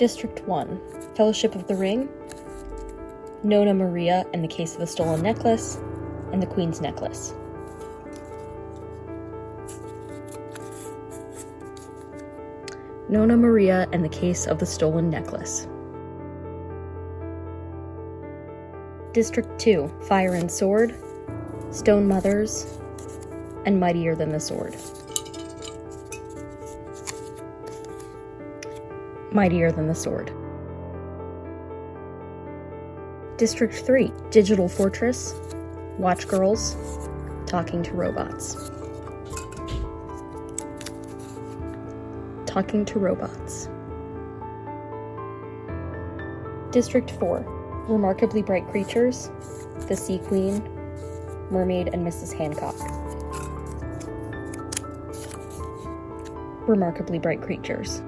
District 1, Fellowship of the Ring, Nona Maria and the Case of the Stolen Necklace, and the Queen's Necklace. Nona Maria and the Case of the Stolen Necklace. District 2, Fire and Sword, Stone Mothers, and Mightier Than the Sword. Mightier Than the Sword. District 3, Digital Fortress, Watch Girls, Talking to Robots. Talking to Robots. District 4, Remarkably Bright Creatures, The Sea Queen, Mermaid and Mrs. Hancock. Remarkably Bright Creatures.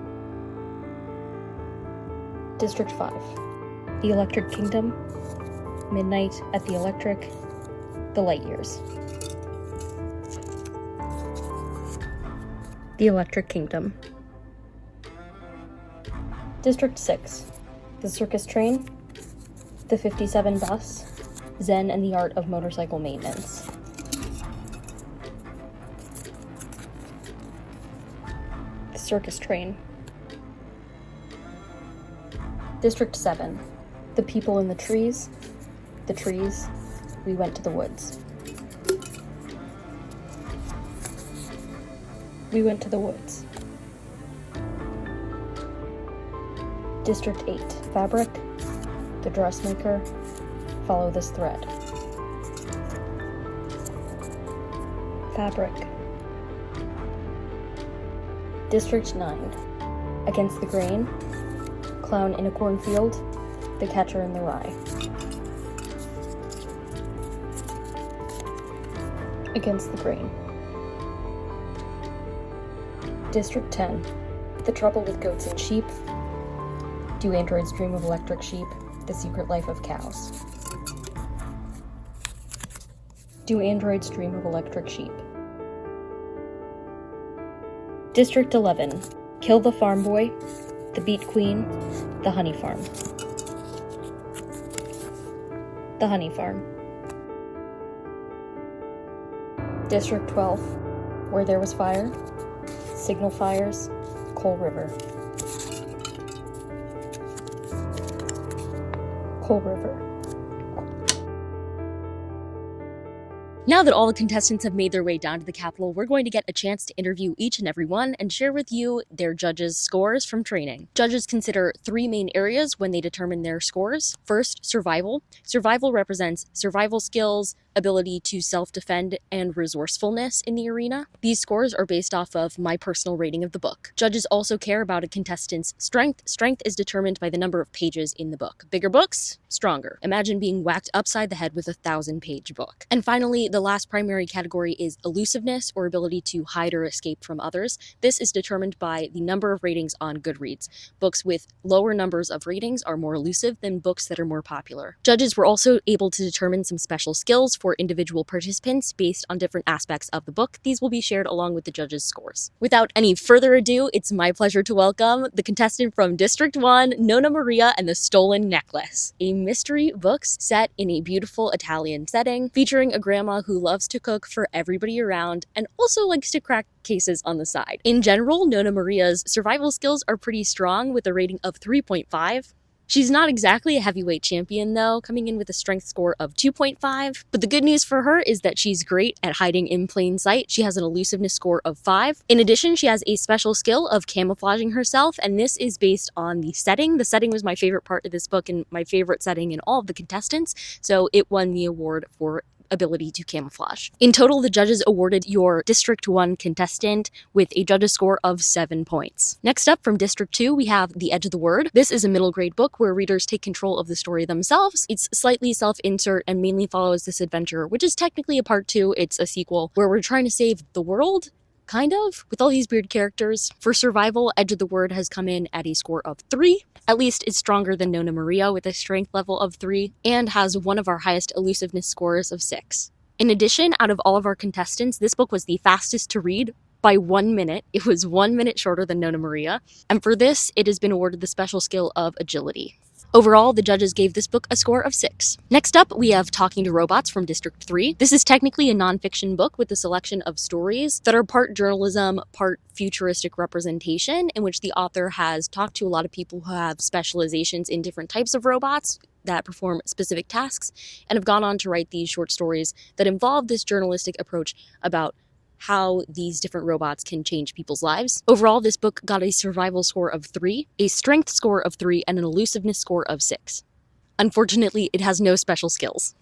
District 5, The Electric Kingdom, Midnight at the Electric, The Light Years. The Electric Kingdom. District 6, The Circus Train, The 57 Bus, Zen and the Art of Motorcycle Maintenance. The Circus Train. District 7, The People in the Trees, We Went to the Woods. We Went to the Woods. District 8, Fabric, The Dressmaker, Follow This Thread. Fabric. District 9, Against the Grain, Clown in a Cornfield, The Catcher in the Rye. Against the Grain. District 10, The Trouble with Goats and Sheep, Do Androids Dream of Electric Sheep, The Secret Life of Cows. Do Androids Dream of Electric Sheep. District 11, Kill the Farm Boy, The Beat Queen, The Honey Farm. The Honey Farm. District 12, Where There Was Fire, Signal Fires, Coal River. Coal River. Now that all the contestants have made their way down to the Capitol, we're going to get a chance to interview each and every one and share with you their judges' scores from training. Judges consider three main areas when they determine their scores. First, survival. Survival represents survival skills, ability to self-defend, and resourcefulness in the arena. These scores are based off of my personal rating of the book. Judges also care about a contestant's strength. Strength is determined by the number of pages in the book. Bigger books, stronger. Imagine being whacked upside the head with a 1,000-page book. And finally, the last primary category is elusiveness, or ability to hide or escape from others. This is determined by the number of ratings on Goodreads. Books with lower numbers of ratings are more elusive than books that are more popular. Judges were also able to determine some special skills for individual participants based on different aspects of the book. These will be shared along with the judges' scores. Without any further ado, it's my pleasure to welcome the contestant from District 1, Nona Maria and the Stolen Necklace, a mystery book set in a beautiful Italian setting, featuring a grandma who loves to cook for everybody around and also likes to crack cases on the side. In general, Nona Maria's survival skills are pretty strong with a rating of 3.5. She's not exactly a heavyweight champion though, coming in with a strength score of 2.5, but the good news for her is that she's great at hiding in plain sight. She has an elusiveness score of 5. In addition, she has a special skill of camouflaging herself, and this is based on the setting. The setting was my favorite part of this book and my favorite setting in all of the contestants, so it won the award for ability to camouflage. In total, the judges awarded your District 1 contestant with a judge's score of 7 points. Next up, from District 2, we have The Edge of the Word. This is a middle grade book where readers take control of the story themselves. It's slightly self-insert and mainly follows this adventure, which is technically a part 2. It's a sequel where we're trying to save the world, kind of, with all these weird characters. For survival, Edge of the Word has come in at a score of 3. At least it's stronger than Nona Maria with a strength level of 3, and has one of our highest elusiveness scores of 6. In addition, out of all of our contestants, this book was the fastest to read by 1 minute. It was 1 minute shorter than Nona Maria, and for this, it has been awarded the special skill of agility. Overall, the judges gave this book a score of 6. Next up, we have Talking to Robots from District 3. This is technically a nonfiction book with a selection of stories that are part journalism, part futuristic representation, in which the author has talked to a lot of people who have specializations in different types of robots that perform specific tasks, and have gone on to write these short stories that involve this journalistic approach about how these different robots can change people's lives. Overall, this book got a survival score of 3, a strength score of 3, and an elusiveness score of 6. Unfortunately, it has no special skills.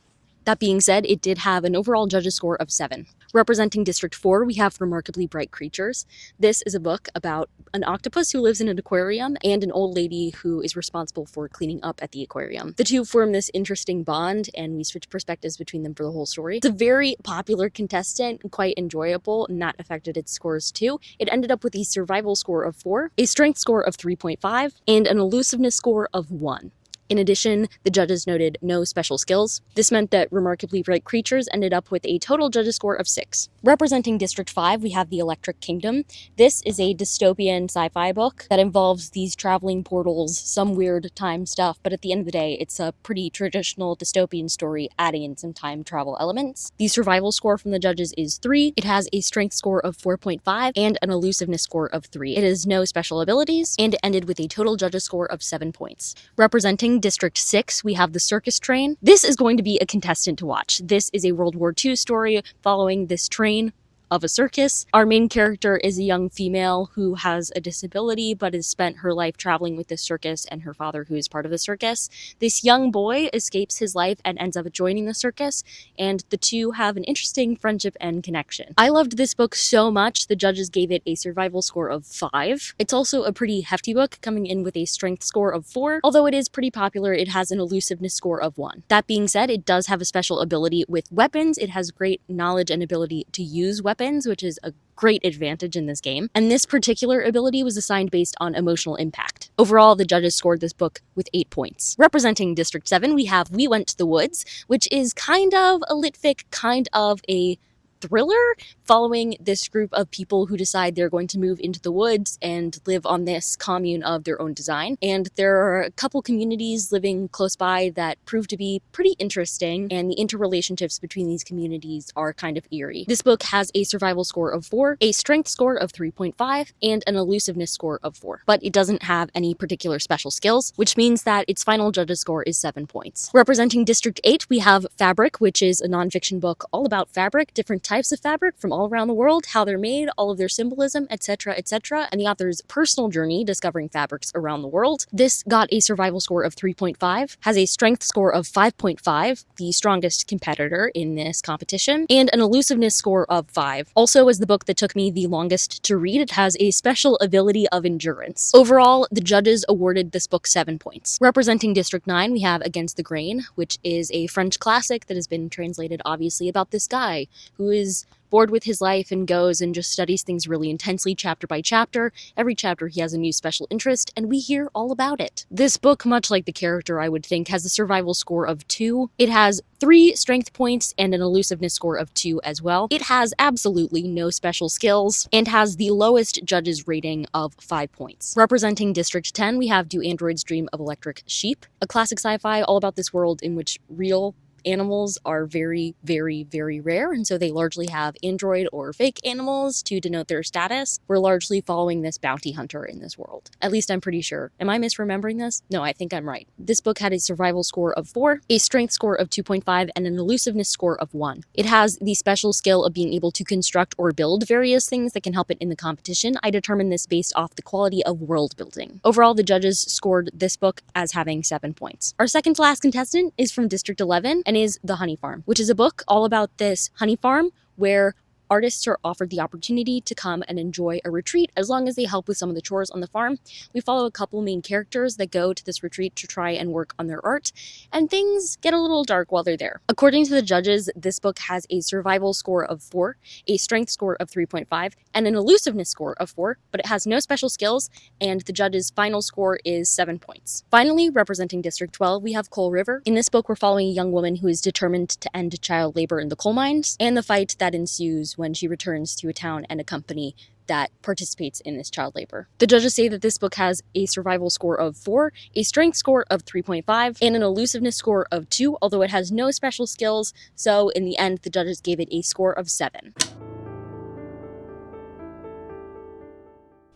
That being said, it did have an overall judges score of 7. Representing District 4, we have Remarkably Bright Creatures. This is a book about an octopus who lives in an aquarium and an old lady who is responsible for cleaning up at the aquarium. The two form this interesting bond, and we switch perspectives between them for the whole story. It's a very popular contestant, quite enjoyable, and that affected its scores too. It ended up with a survival score of 4, a strength score of 3.5, and an elusiveness score of 1. In addition, the judges noted no special skills. This meant that Remarkably Bright Creatures ended up with a total judges score of 6. Representing District 5, we have The Electric Kingdom. This is a dystopian sci-fi book that involves these traveling portals, some weird time stuff, but at the end of the day, it's a pretty traditional dystopian story, adding in some time travel elements. The survival score from the judges is 3. It has a strength score of 4.5 and an elusiveness score of 3. It has no special abilities, and it ended with a total judges score of 7 points. Representing District 6, we have The Circus Train. This is going to be a contestant to watch. This is a World War II story following this train of a circus. Our main character is a young female who has a disability but has spent her life traveling with this circus and her father, who is part of the circus. This young boy escapes his life and ends up joining the circus, and the two have an interesting friendship and connection. I loved this book so much, the judges gave it a survival score of 5. It's also a pretty hefty book, coming in with a strength score of 4. Although it is pretty popular, it has an elusiveness score of 1. That being said, it does have a special ability with weapons. It has great knowledge and ability to use weapons, which is a great advantage in this game, and this particular ability was assigned based on emotional impact. Overall, the judges scored this book with 8 points. Representing District 7, we have We Went to the Woods, which is kind of a lit fic, kind of a thriller, following this group of people who decide they're going to move into the woods and live on this commune of their own design. And there are a couple communities living close by that prove to be pretty interesting, and the interrelationships between these communities are kind of eerie. This book has a survival score of 4, a strength score of 3.5, and an elusiveness score of 4. But it doesn't have any particular special skills, which means that its final judges score is 7 points. Representing District 8, we have Fabric, which is a nonfiction book all about fabric, different types of fabric from all around the world, how they're made, all of their symbolism, etc., etc., and the author's personal journey discovering fabrics around the world. This got a survival score of 3.5, has a strength score of 5.5, the strongest competitor in this competition, and an elusiveness score of 5. Also, as the book that took me the longest to read, it has a special ability of endurance. Overall, the judges awarded this book 7 points. Representing District 9, we have Against the Grain, which is a French classic that has been translated, obviously, about this guy who is bored with his life and goes and just studies things really intensely chapter by chapter. Every chapter he has a new special interest, and we hear all about it. This book, much like the character I would think, has a survival score of 2. It has 3 strength points and an elusiveness score of 2 as well. It has absolutely no special skills and has the lowest judges rating of 5 points. Representing District 10, we have Do Androids Dream of Electric Sheep, a classic sci-fi all about this world in which real animals are very, very, very rare, and so they largely have android or fake animals to denote their status. We're largely following this bounty hunter in this world. At least I'm pretty sure. Am I misremembering this? No, I think I'm right. This book had a survival score of 4, a strength score of 2.5, and an elusiveness score of 1. It has the special skill of being able to construct or build various things that can help it in the competition. I determined this based off the quality of world building. Overall, the judges scored this book as having 7 points. Our second to last contestant is from District 11, and is The Honey Farm, which is a book all about this honey farm where artists are offered the opportunity to come and enjoy a retreat as long as they help with some of the chores on the farm. We follow a couple main characters that go to this retreat to try and work on their art, and things get a little dark while they're there. According to the judges, this book has a survival score of 4, a strength score of 3.5, and an elusiveness score of 4, but it has no special skills, and the judges' final score is 7 points. Finally, representing District 12, we have Coal River. In this book, we're following a young woman who is determined to end child labor in the coal mines, and the fight that ensues when she returns to a town and a company that participates in this child labor. The judges say that this book has a survival score of 4, a strength score of 3.5, and an elusiveness score of 2, although it has no special skills, so in the end, the judges gave it a score of 7.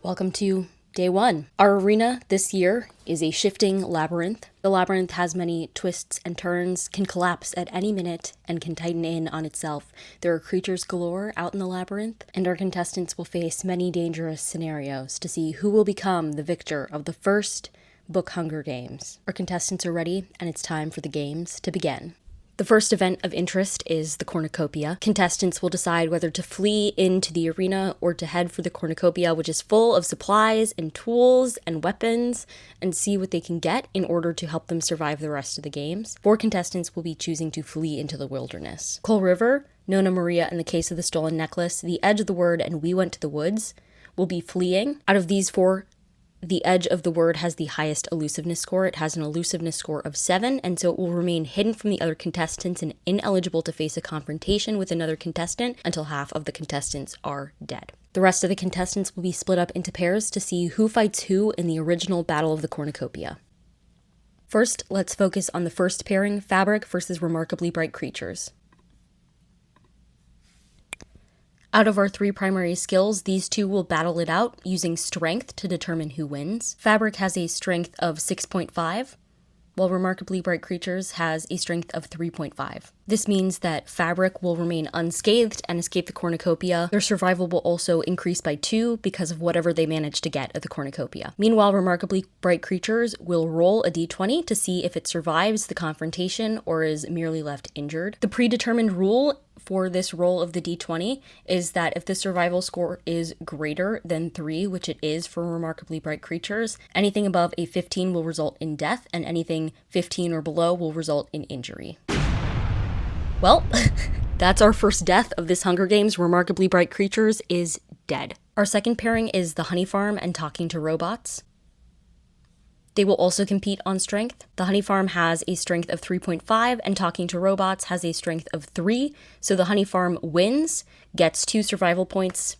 Welcome to Day 1. Our arena this year is a shifting labyrinth. The labyrinth has many twists and turns, can collapse at any minute, and can tighten in on itself. There are creatures galore out in the labyrinth, and our contestants will face many dangerous scenarios to see who will become the victor of the first book Hunger Games. Our contestants are ready, and it's time for the games to begin. The first event of interest is the cornucopia. Contestants will decide whether to flee into the arena or to head for the cornucopia, which is full of supplies and tools and weapons, and see what they can get in order to help them survive the rest of the games. 4 contestants will be choosing to flee into the wilderness. Coal River, Nona Maria and the Case of the Stolen Necklace, The Edge of the Word, and We Went to the Woods will be fleeing. Out of these 4, The Edge of the Word has the highest elusiveness score. It has an elusiveness score of 7, and so it will remain hidden from the other contestants and ineligible to face a confrontation with another contestant until half of the contestants are dead. The rest of the contestants will be split up into pairs to see who fights who in the original Battle of the Cornucopia. First, let's focus on the first pairing, Fabric versus Remarkably Bright Creatures. Out of our 3 primary skills, these 2 will battle it out using strength to determine who wins. Fabric has a strength of 6.5, while Remarkably Bright Creatures has a strength of 3.5. This means that Fabric will remain unscathed and escape the cornucopia. Their survival will also increase by 2 because of whatever they manage to get at the cornucopia. Meanwhile, Remarkably Bright Creatures will roll a d20 to see if it survives the confrontation or is merely left injured. The predetermined rule for this roll of the d20 is that if the survival score is greater than 3, which it is for Remarkably Bright Creatures, anything above a 15 will result in death, and anything 15 or below will result in injury. Well, that's our first death of this Hunger Games. Remarkably Bright Creatures is dead. Our second pairing is the Honey Farm and Talking to Robots. They will also compete on strength. The Honey Farm has a strength of 3.5 and Talking to Robots has a strength of 3. So the Honey Farm wins, gets 2 survival points,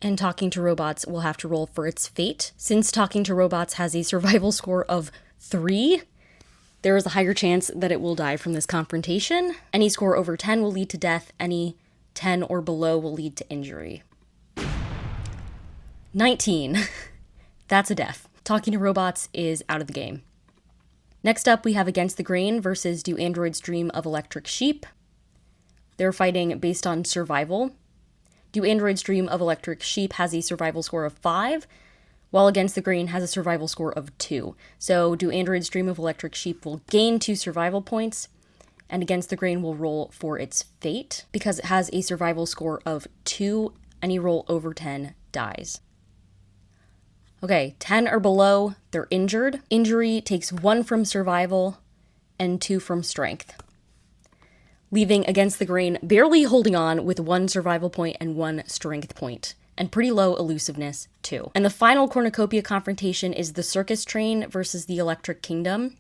and Talking to Robots will have to roll for its fate. Since Talking to Robots has a survival score of 3, there is a higher chance that it will die from this confrontation. Any score over 10 will lead to death. Any 10 or below will lead to injury. 19. That's a death. Talking to Robots is out of the game. Next up, we have Against the Grain versus Do Androids Dream of Electric Sheep. They're fighting based on survival. Do Androids Dream of Electric Sheep has a survival score of 5, while Against the Grain has a survival score of 2. So Do Androids Dream of Electric Sheep will gain 2 survival points, and Against the Grain will roll for its fate. Because it has a survival score of 2, any roll over 10 dies. Okay, 10 or below, they're injured. Injury takes 1 from survival and 2 from strength, leaving Against the Grain barely holding on with 1 survival point and 1 strength point, and pretty low elusiveness too. And the final cornucopia confrontation is the Circus Train versus the Electric Kingdom.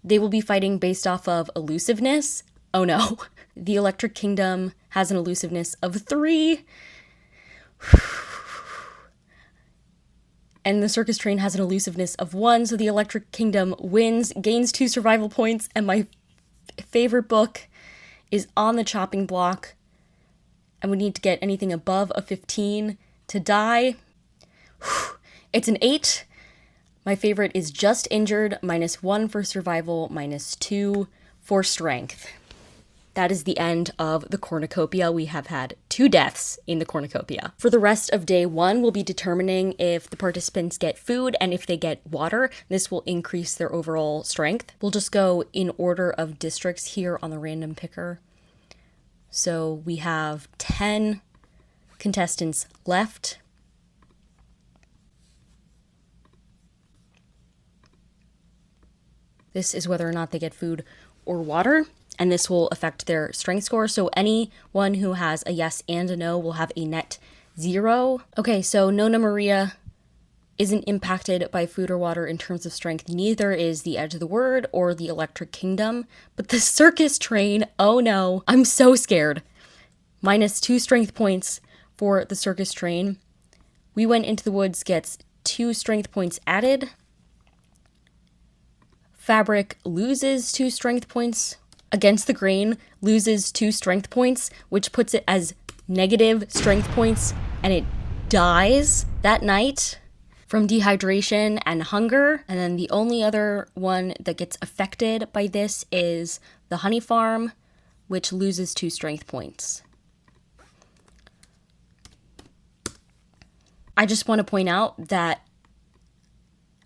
They will be fighting based off of elusiveness. Oh no. The Electric Kingdom has an elusiveness of 3. And the Circus Train has an elusiveness of 1, so the Electric Kingdom wins, gains 2 survival points, and my favorite book is on the chopping block. And we need to get anything above a 15 to die. It's an 8. My favorite is Just Injured, -1 for survival, -2 for strength. That is the end of the cornucopia. We have had 2 deaths in the cornucopia. For the rest of day 1, we'll be determining if the participants get food and if they get water. This will increase their overall strength. We'll just go in order of districts here on the random picker. So we have 10 contestants left. This is whether or not they get food or water, and this will affect their strength score. So anyone who has a yes and a no will have a net 0. Okay, so Nona Maria isn't impacted by food or water in terms of strength. Neither is the Edge of the Word or the Electric Kingdom. But the circus train, oh no, I'm so scared. -2 strength points for the circus train. We Went Into the Woods gets 2 strength points added. Fabric loses 2 strength points. Against the Grain loses 2 strength points, which puts it as negative strength points, and it dies that night from dehydration and hunger. And then the only other one that gets affected by this is the Honey Farm, which loses 2 strength points. I just want to point out that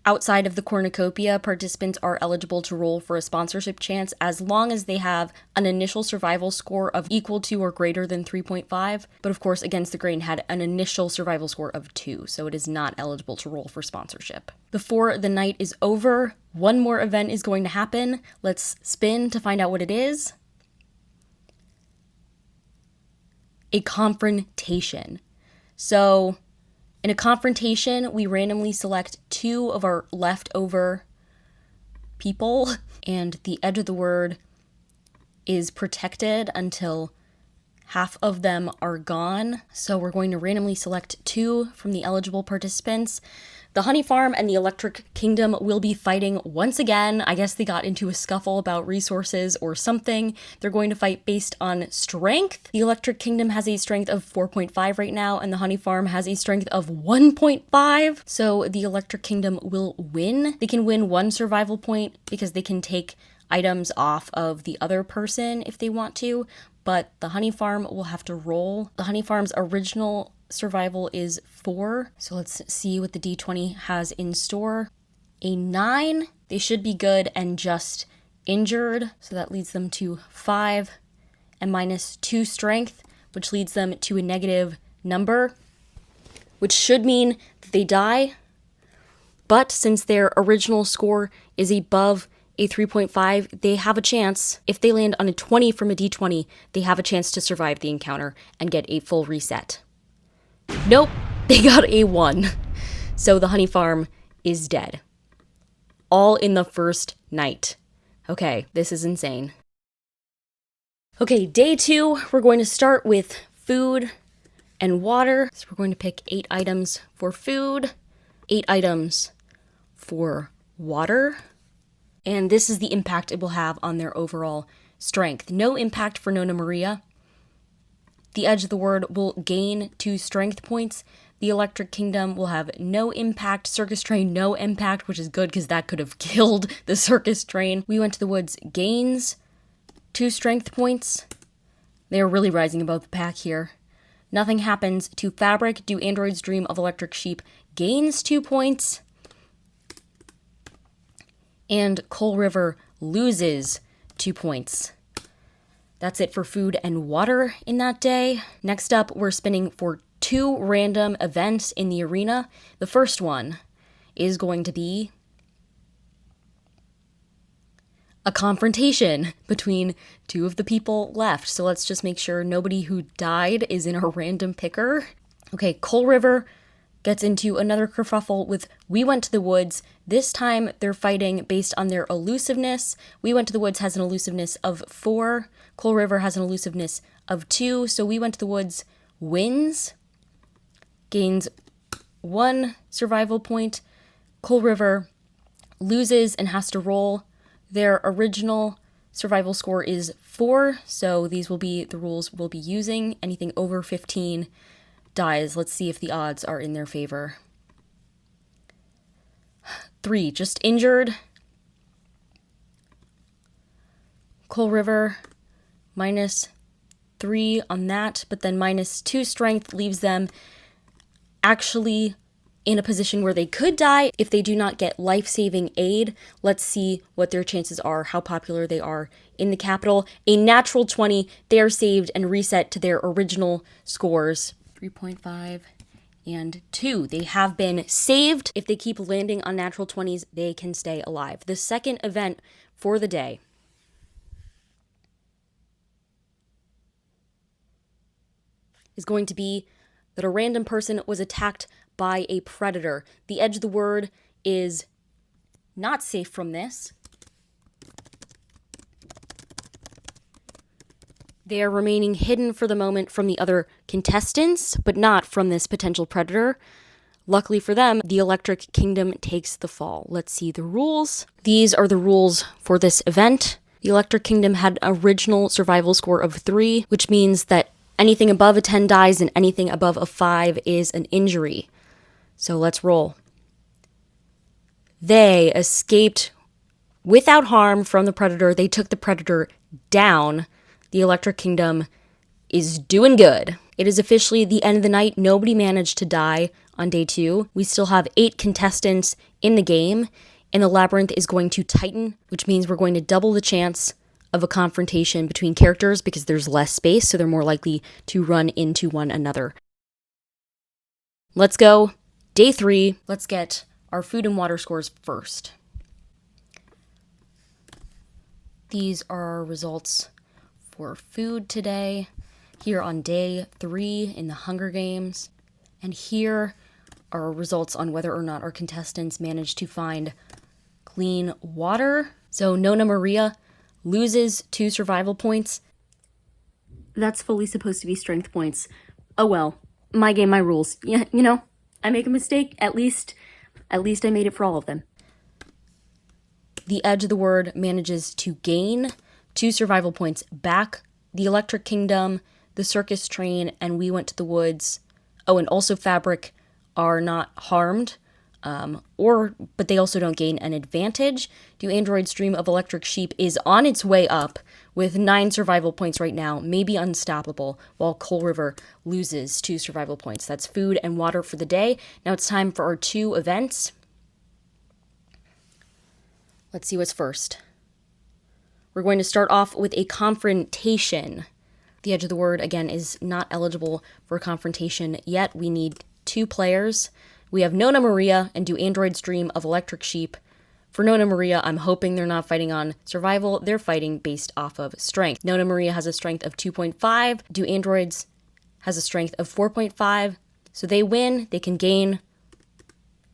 outside of the cornucopia, participants are eligible to roll for a sponsorship chance as long as they have an initial survival score of equal to or greater than 3.5. But of course, Against the Grain had an initial survival score of 2, so it is not eligible to roll for sponsorship. Before the night is over, one more event is going to happen. Let's spin to find out what it is. A confrontation. So in a confrontation, we randomly select 2 of our leftover people, and the Edge of the Word is protected until half of them are gone. So we're going to randomly select 2 from the eligible participants. The Honey Farm and the Electric Kingdom will be fighting once again. I guess they got into a scuffle about resources or something. They're going to fight based on strength. The Electric Kingdom has a strength of 4.5 right now, and the Honey Farm has a strength of 1.5. So the Electric Kingdom will win. They can win 1 survival point because they can take items off of the other person if they want to, but the Honey Farm will have to roll. The Honey Farm's original survival is 4. So let's see what the D20 has in store. A 9. They should be good and just injured. So that leads them to 5 and -2 strength, which leads them to a negative number, which should mean that they die. But since their original score is above a 3.5, they have a chance. If they land on a 20 from a D20, they have a chance to survive the encounter and get a full reset. Nope, they got a 1. So the Honey Farm is dead. All in the first night. Okay, this is insane. Okay, day 2, we're going to start with food and water. So we're going to pick 8 items for food, 8 items for water. And this is the impact it will have on their overall strength. No impact for Nona Maria. The Edge of the Word will gain 2 strength points. The Electric Kingdom will have no impact. Circus Train, no impact, which is good because that could have killed the circus train. We Went to the Woods gains 2 strength points. They are really rising above the pack here. Nothing happens to Fabric. Do Android's Dream of Electric Sheep gains 2 points. And Coal River loses 2 points. That's it for food and water in that day. Next up, we're spinning for 2 random events in the arena. The first one is going to be a confrontation between 2 of the people left. So let's just make sure nobody who died is in our random picker. Okay, Coal River gets into another kerfuffle with We Went to the Woods. This time they're fighting based on their elusiveness. We Went to the Woods has an elusiveness of 4. Coal River has an elusiveness of 2. So We Went to the Woods wins, gains 1 survival point. Coal River loses and has to roll. Their original survival score is 4. So these will be the rules we'll be using. Anything over 15 dies. Let's see if the odds are in their favor. 3, just injured. Coal River, -3 on that, but then -2 strength leaves them actually in a position where they could die if they do not get life-saving aid. Let's see what their chances are, how popular they are in the capital. A natural 20, they are saved and reset to their original scores. 3.5 and 2. They have been saved. If they keep landing on natural 20s, they can stay alive. The second event for the day is going to be that a random person was attacked by a predator. The edge of the word is not safe from this. They are remaining hidden for the moment from the other contestants, but not from this potential predator. Luckily for them, the Electric Kingdom takes the fall. Let's see the rules. These are the rules for this event. The Electric Kingdom had an original survival score of 3, which means that anything above a 10 dies and anything above a 5 is an injury. So let's roll. They escaped without harm from the predator. They took the predator down. The Electric Kingdom is doing good. It is officially the end of the night. Nobody managed to die on day 2. We still have 8 contestants in the game, and the labyrinth is going to tighten, which means we're going to double the chance of a confrontation between characters because there's less space, so they're more likely to run into one another. Let's go. Day 3. Let's get our food and water scores first. These are our results for food today, here on day 3 in the Hunger Games. And here are our results on whether or not our contestants managed to find clean water. So Nona Maria loses 2 survival points. That's fully supposed to be strength points. Oh well, my game, my rules. Yeah, you know, I make a mistake, at least I made it for all of them. The edge of the word manages to gain 2 survival points back. The Electric Kingdom, the circus train, and we went to the woods. Oh, and also Fabric are not harmed, but they also don't gain an advantage. Do Android's Dream of Electric Sheep is on its way up with 9 survival points right now, maybe unstoppable, while Coal River loses 2 survival points. That's food and water for the day. Now it's time for our 2 events. Let's see what's first. We're going to start off with a confrontation. The edge of the word, again, is not eligible for confrontation yet. We need 2 players. We have Nona Maria and Do Android's Dream of Electric Sheep. For Nona Maria, I'm hoping they're not fighting on survival. They're fighting based off of strength. Nona Maria has a strength of 2.5. Do Androids has a strength of 4.5. So they win. They can gain...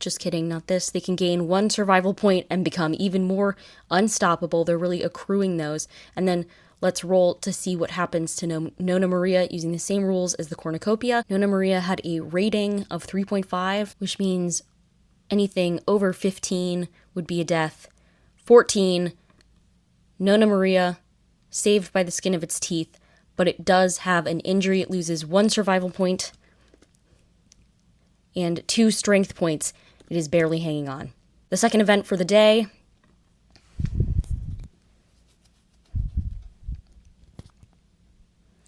Just kidding, not this. They can gain 1 survival point and become even more unstoppable. They're really accruing those. And then let's roll to see what happens to Nona Maria using the same rules as the cornucopia. Nona Maria had a rating of 3.5, which means anything over 15 would be a death. 14, Nona Maria saved by the skin of its teeth, but it does have an injury. It loses 1 survival point and 2 strength points. It is barely hanging on. The second event for the day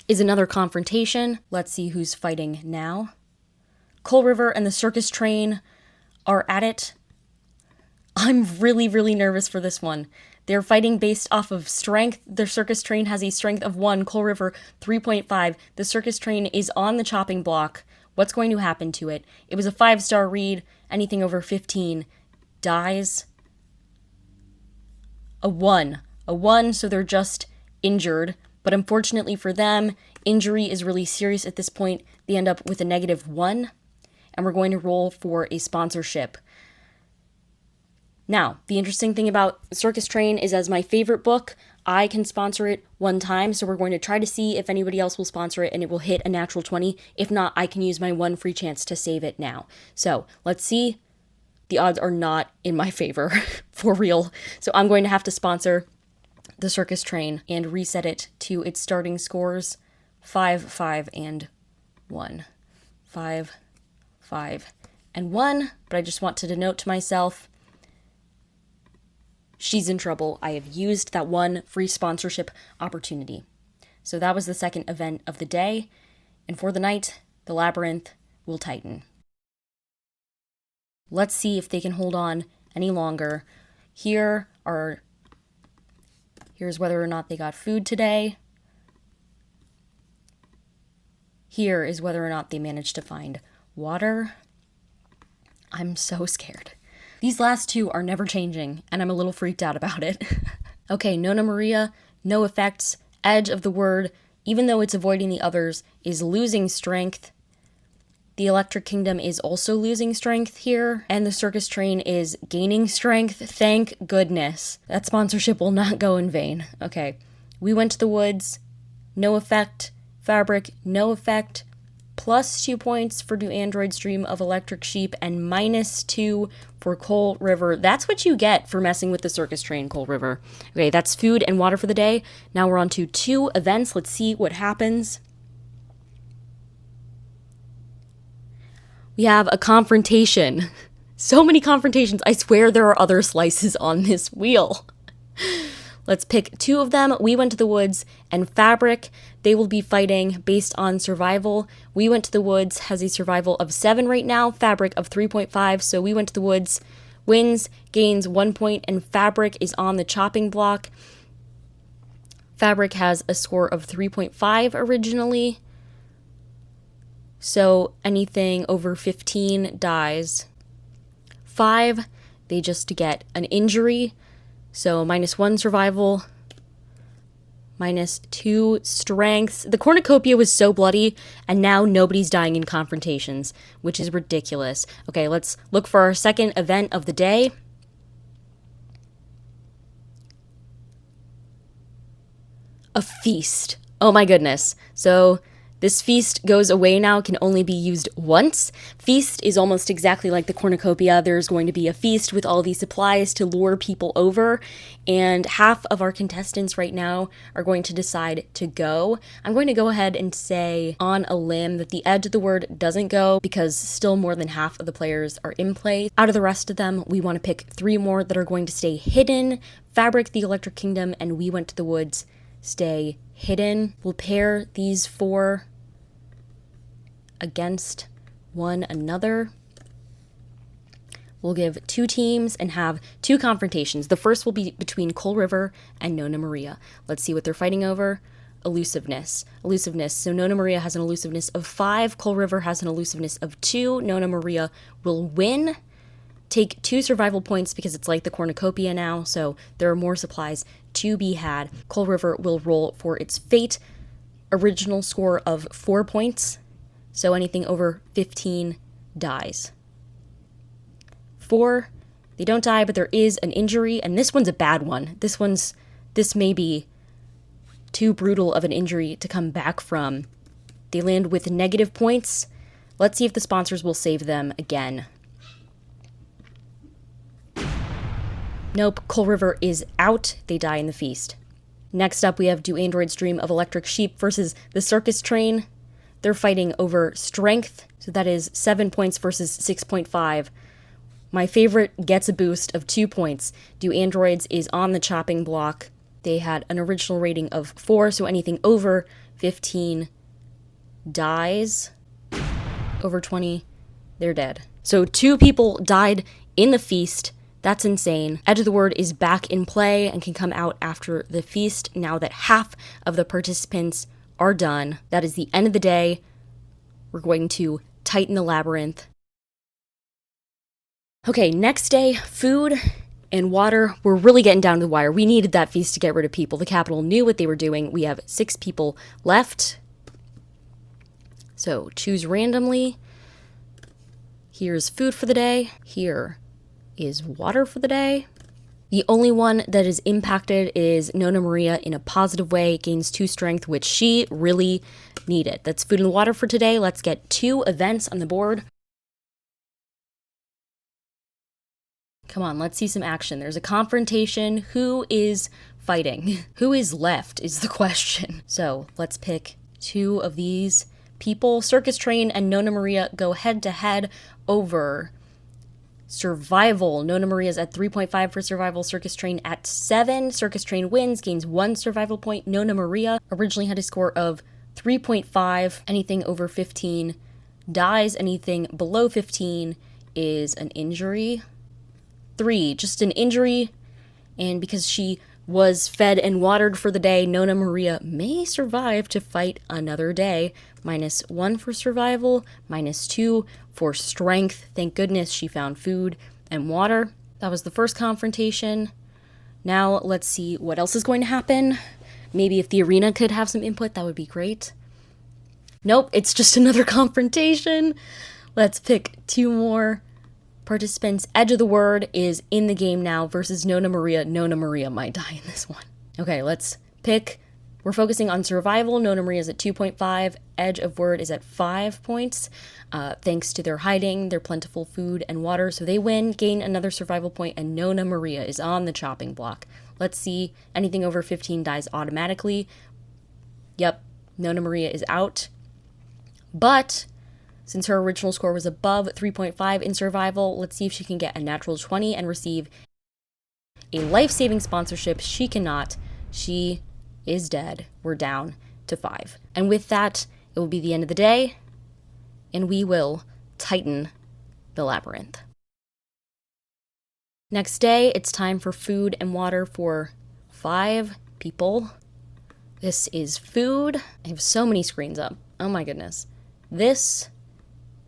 is another confrontation. Let's see who's fighting now. Coal River and the circus train are at it. I'm really, really nervous for this one. They're fighting based off of strength. The circus train has a strength of 1, Coal River 3.5. The circus train is on the chopping block. What's going to happen to it? It was a 5-star read. Anything over 15 dies. A 1, so they're just injured. But unfortunately for them, injury is really serious at this point. They end up with a -1, and we're going to roll for a sponsorship. Now, the interesting thing about Circus Train is, as my favorite book, I can sponsor it 1 time, so we're going to try to see if anybody else will sponsor it and it will hit a natural 20. If not, I can use my 1 free chance to save it now. So, let's see. The odds are not in my favor, for real. So I'm going to have to sponsor the Circus Train and reset it to its starting scores 5, 5, and 1. 5, 5, and 1. But I just want to denote to myself, she's in trouble. I have used that 1 free sponsorship opportunity. So that was the second event of the day. And for the night, the labyrinth will tighten. Let's see if they can hold on any longer. Here's whether or not they got food today. Here is whether or not they managed to find water. I'm so scared. These last 2 are never changing, and I'm a little freaked out about it. Okay, Nona Maria, no effects. Edge of the word, even though it's avoiding the others, is losing strength. The Electric Kingdom is also losing strength here, and the Circus Train is gaining strength. Thank goodness. That sponsorship will not go in vain. Okay. We Went to the Woods, no effect. Fabric, no effect. Plus 2 points for Do Androids Dream of Electric Sheep, and -2 for Coal River. That's what you get for messing with the Circus Train, Coal River. Okay, that's food and water for the day. Now we're on to 2 events. Let's see what happens. We have a confrontation. So many confrontations. I swear there are other slices on this wheel. Let's pick 2 of them. We Went to the Woods and Fabric. They will be fighting based on survival. We Went to the Woods has a survival of 7 right now, Fabric of 3.5. So We Went to the Woods wins, gains 1 point, and Fabric is on the chopping block. Fabric has a score of 3.5 originally. So anything over 15 dies. 5, they just get an injury. So -1 survival, -2 strengths. The cornucopia was so bloody, and now nobody's dying in confrontations, which is ridiculous. Okay, let's look for our second event of the day. A feast. Oh my goodness. So this feast goes away now, can only be used once. Feast is almost exactly like the cornucopia. There's going to be a feast with all these supplies to lure people over, and half of our contestants right now are going to decide to go. I'm going to go ahead and say on a limb that the edge of the word doesn't go because still more than half of the players are in play. Out of the rest of them, we want to pick 3 more that are going to stay hidden. Fabric, the Electric Kingdom, and We Went to the Woods stay hidden. We'll pair these 4 against one another. We'll give 2 teams and have 2 confrontations. The first will be between Coal River and Nona Maria. Let's see what they're fighting over. Elusiveness. Elusiveness. So Nona Maria has an elusiveness of 5. Coal River has an elusiveness of 2. Nona Maria will win. Take 2 survival points because it's like the cornucopia now, so there are more supplies to be had. Coal River will roll for its fate. Original score of 4 points. So anything over 15 dies. 4, they don't die, but there is an injury, and this one's a bad one. This may be too brutal of an injury to come back from. They land with negative points. Let's see if the sponsors will save them again. Nope, Coal River is out. They die in the feast. Next up, we have Do Androids Dream of Electric Sheep versus the Circus Train. They're fighting over strength, so that is 7 points versus 6.5. My favorite gets a boost of 2 points. Do Androids is on the chopping block. They had an original rating of 4, so anything over 15 dies. Over 20, they're dead. So 2 people died in the feast. That's insane. Edge of the Word is back in play and can come out after the feast now that half of the participants are done. That is the end of the day. We're going to tighten the labyrinth. Okay, next day, food and water. We're really getting down to the wire. We needed that feast to get rid of people. The Capitol knew what they were doing. We have 6 people left. So choose randomly. Here's food for the day. Here is water for the day. The only one that is impacted is Nona Maria in a positive way, gains 2 strength, which she really needed. That's food and water for today. Let's get 2 events on the board. Come on, let's see some action. There's a confrontation. Who is fighting? Who is left is the question. So let's pick 2 of these people. Circus Train and Nona Maria go head to head over survival. Nona Maria's at 3.5 for survival. Circus Train at 7. Circus Train wins, gains 1 survival point. Nona Maria originally had a score of 3.5. Anything over 15 dies. Anything below 15 is an injury. 3, just an injury. And because she was fed and watered for the day, Nona Maria may survive to fight another day. -1 for survival, -2 for strength. Thank goodness she found food and water. That was the first confrontation. Now let's see what else is going to happen. Maybe if the arena could have some input, that would be great. Nope, it's just another confrontation. Let's pick 2 more participants. Edge of the word is in the game now versus Nona Maria. Nona Maria might die in this one. Okay, let's pick. We're focusing on survival. Nona Maria is at 2.5. Edge of word is at 5 points. Thanks to their hiding, their plentiful food and water. So they win, gain another survival point, and Nona Maria is on the chopping block. Let's see. Anything over 15 dies automatically. Yep, Nona Maria is out. But since her original score was above 3.5 in survival, let's see if she can get a natural 20 and receive a life-saving sponsorship. She cannot. She is dead. We're down to 5. And with that, it will be the end of the day, and we will tighten the labyrinth. Next day, it's time for food and water for 5 people. This is food. I have so many screens up. Oh my goodness. This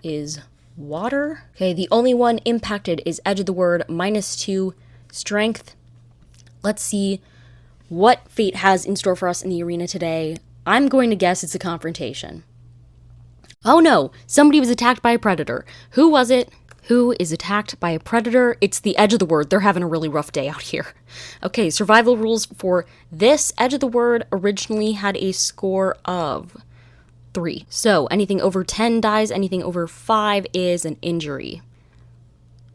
is water. Okay, the only one impacted is edge of the word, -2 strength. Let's see what fate has in store for us in the arena today. I'm going to guess it's a confrontation. Oh no, somebody was attacked by a predator. Who was it? Who is attacked by a predator? It's the edge of the word. They're having a really rough day out here. Okay, survival rules for this. Edge of the word originally had a score of 3. So anything over 10 dies, anything over 5 is an injury.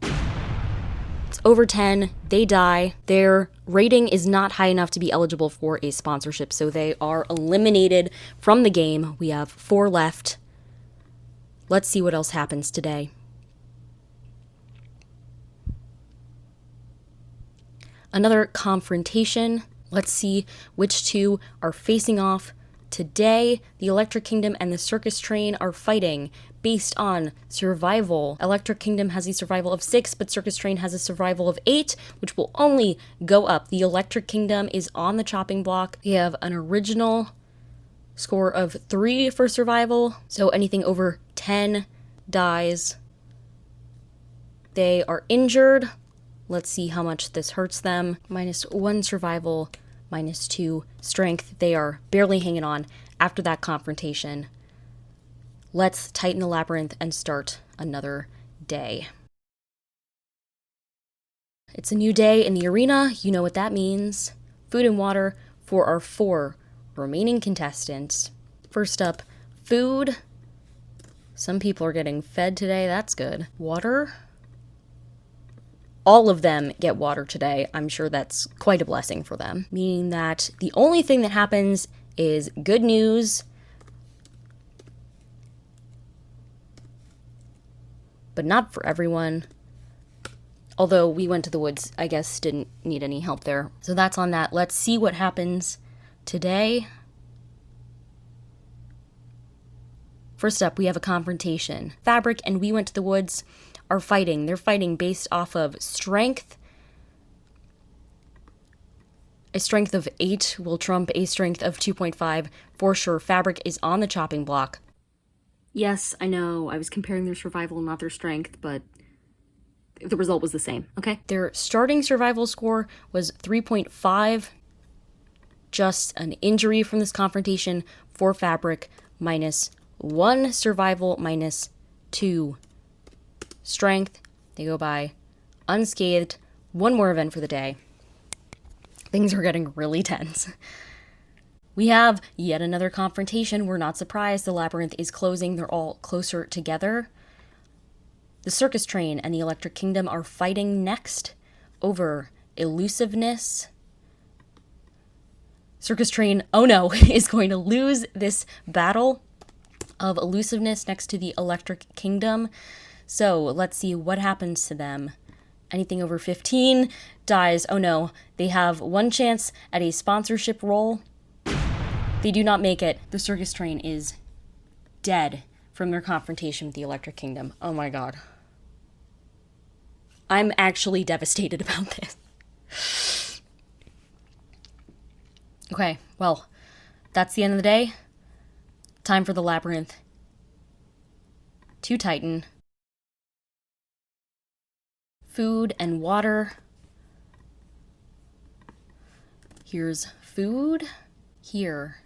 It's over 10, they die. Their rating is not high enough to be eligible for a sponsorship, so they are eliminated from the game. We have 4 left. Let's see what else happens today. Another confrontation. Let's see which 2 are facing off. Today, the Electric Kingdom and the Circus Train are fighting based on survival. Electric Kingdom has a survival of 6, but Circus Train has a survival of 8, which will only go up. The Electric Kingdom is on the chopping block. They have an original score of 3 for survival, so anything over 10 dies. They are injured. Let's see how much this hurts them. -1 survival, -2 strength. They are barely hanging on after that confrontation. Let's tighten the labyrinth and start another day. It's a new day in the arena. You know what that means. Food and water for our 4 remaining contestants. First up, food. Some people are getting fed today. That's good. Water. All of them get water today. I'm sure that's quite a blessing for them. Meaning that the only thing that happens is good news. But not for everyone. Although we went to the woods, I guess didn't need any help there. So that's on that. Let's see what happens today. First up, we have a confrontation. Fabric and We Went to the Woods are fighting. They're fighting based off of strength. A strength of 8 will trump a strength of 2.5 for sure. Fabric is on the chopping block. Yes, I know, I was comparing their survival, not their strength, but the result was the same, okay? Their starting survival score was 3.5. Just an injury from this confrontation for Fabric, -1 survival, -2 strength. They go by unscathed. 1 more event for the day. Things are getting really tense. We have yet another confrontation. We're not surprised. The labyrinth is closing. They're all closer together. The Circus Train and the Electric Kingdom are fighting next over elusiveness. Circus Train, oh no, is going to lose this battle of elusiveness next to the Electric Kingdom. So let's see what happens to them. Anything over 15 dies. Oh no, they have 1 chance at a sponsorship roll. They do not make it. The Circus Train is dead from their confrontation with the Electric Kingdom. Oh my god. I'm actually devastated about this. Okay, well, that's the end of the day. Time for the labyrinth to tighten. Food and water. Here's food. Here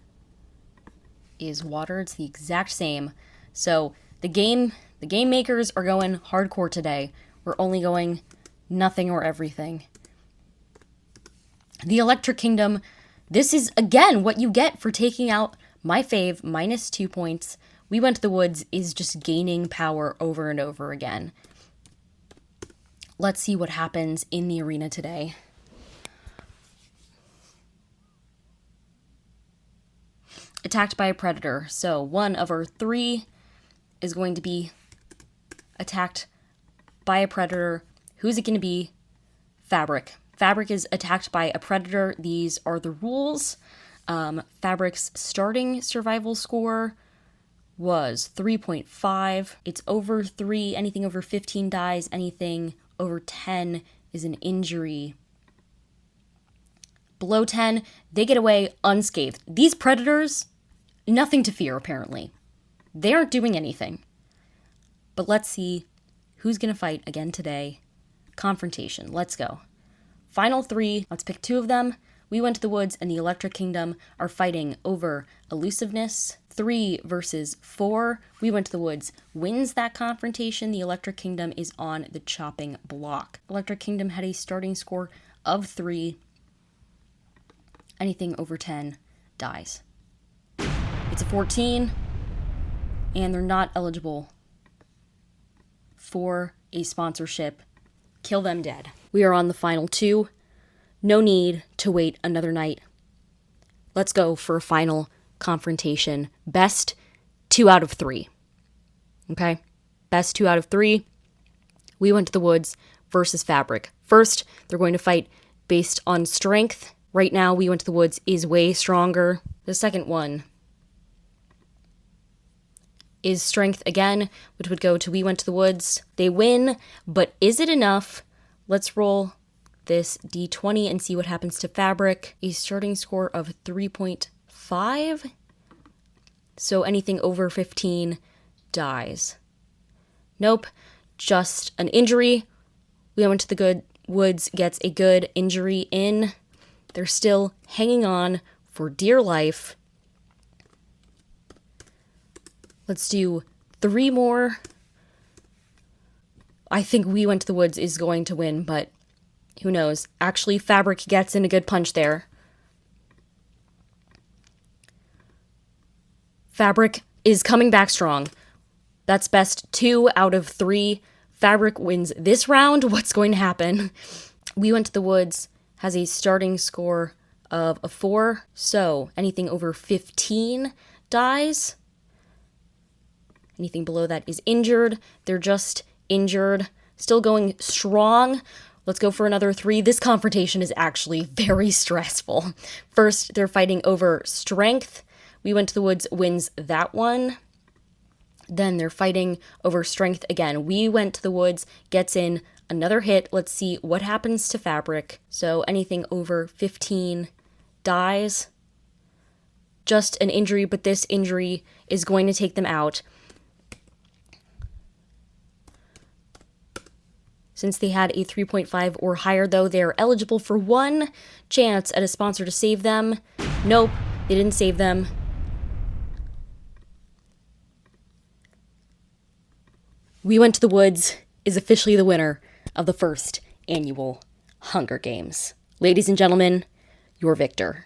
is water. It's the exact same. So the game makers are going hardcore today. We're only going nothing or everything. The Electric Kingdom, this is again what you get for taking out my fave, -2 points. We Went to the Woods is just gaining power over and over again. Let's see what happens in the arena today. Attacked by a predator. So one of our 3 is going to be attacked by a predator. Who's it going to be? Fabric. Fabric is attacked by a predator. These are the rules. Fabric's starting survival score was 3.5. It's over 3. Anything over 15 dies. Anything over 10 is an injury. Below 10, they get away unscathed. These predators, nothing to fear, apparently. They aren't doing anything. But let's see who's going to fight again today. Confrontation. Let's go. Final 3. Let's pick 2 of them. We Went to the Woods and the Electric Kingdom are fighting over elusiveness. 3 versus 4. We Went to the Woods wins that confrontation. The Electric Kingdom is on the chopping block. Electric Kingdom had a starting score of 3. Anything over 10 dies. It's a 14, and they're not eligible for a sponsorship. Kill them dead. We are on the final 2. No need to wait another night. Let's go for a final confrontation. Best 2 out of 3. Okay? Best 2 out of 3. We Went to the Woods versus Fabric. First, they're going to fight based on strength. Right now, We Went to the Woods is way stronger. The second one is strength again, which would go to We Went to the Woods. They win, but is it enough? Let's roll this d20 and see what happens to Fabric. A starting score of 3.5. So anything over 15 dies. Nope, just an injury. We Went to the Woods gets a good injury in. They're still hanging on for dear life. Let's do 3 more. I think We Went to the Woods is going to win, but who knows? Actually, Fabric gets in a good punch there. Fabric is coming back strong. That's best 2 out of 3. Fabric wins this round. What's going to happen? We Went to the Woods has a starting score of a 4, so anything over 15 dies. Anything below that is injured. They're just injured. Still going strong. Let's go for another 3. This confrontation is actually very stressful. First, they're fighting over strength. We Went to the Woods wins that one. Then they're fighting over strength again. We Went to the Woods gets in another hit. Let's see what happens to Fabric. So anything over 15 dies. Just an injury, but this injury is going to take them out. Since they had a 3.5 or higher, though, they're eligible for 1 chance at a sponsor to save them. Nope, they didn't save them. We Went to the Woods is officially the winner of the first annual Hunger Games. Ladies and gentlemen, your victor.